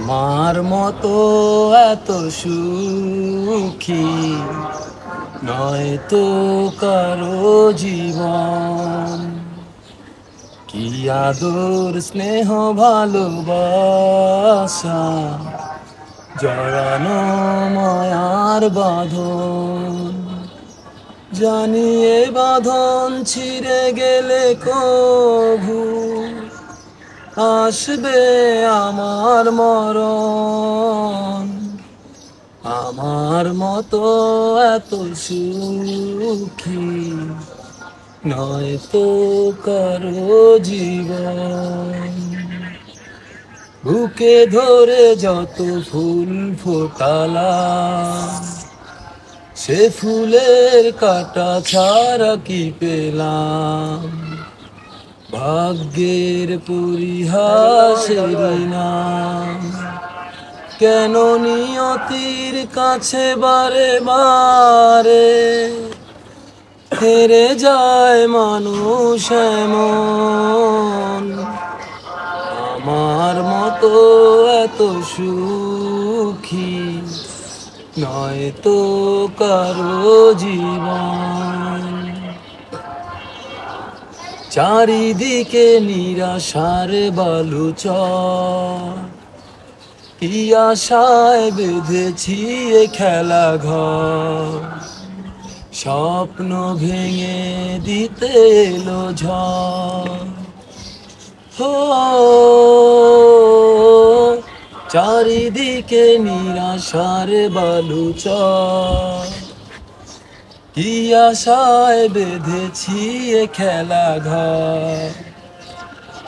আমার মতো এত সুখী নয় তো কারো জীবন। কি আদর স্নেহ ভালোবাসা জড়ানো মায়ার বাঁধন। জানি এ বাঁধন ছিঁড়ে গেলে কভু আসবে আমার মরণ। আমার মতো এত সুখী নয় তো কারো জীবন। বুকে ধরে যত ফুল ফোটালাম, সে ফুলের কাটা ছাড়া কি পেলাম? ভাগ্যের পরিহাসের নাম। কেন নিয়তির কাছে বারে বারে হেরে যায় মানুষ এমন? আমার মতো এত সুখী নয় তো কারো জীবন। চারিদিকে নিরাশার বালুচর, কি আশায় বেঁধেছি এ খেলা ঘর। স্বপ্ন ভেঙে দিতে এলো ঝড়। হো চারিদিকে নিরাশার বালুচর, কি আশায় বেঁধেছি এ খেলা ঘর।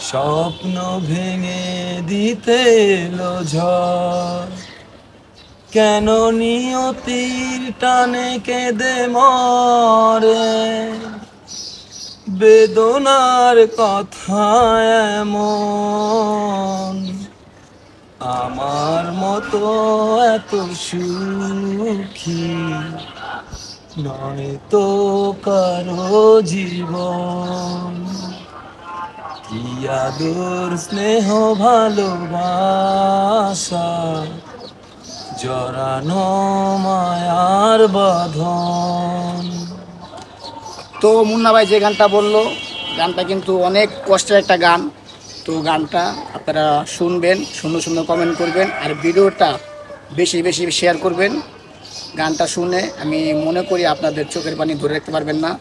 স্বপ্ন ভেঙে দিতে এলো ঝড়। কেন নিয়তির টানে কেঁদে মরে বেদনার কথা এমন? আমার মতো এত সুখী নয় তো কারো জীবন। কি আদর স্নেহ ভালোবাসা জড়ানো মায়ার বাঁধন। তো মুন্না ভাই যে গানটা বললো, গানটা কিন্তু অনেক কষ্টের একটা গান। তো গানটা আপনারা শুনবেন, সুন্দর সুন্দর কমেন্ট করবেন, আর ভিডিওটা বেশি বেশি শেয়ার করবেন। গানটা শুনে আমি মনে করি আপনাদের চোখের পানি ধরে রাখতে পারবেন না।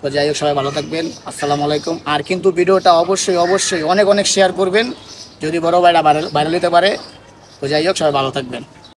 তো যাই হোক, সবাই ভালো থাকবেন, আসসালামু আলাইকুম। আর কিন্তু ভিডিওটা অবশ্যই অবশ্যই অনেক অনেক শেয়ার করবেন, যদি বড় ভাইরা ভাইরাল হতে পারে। তো যাই হোক, সবাই ভালো থাকবেন।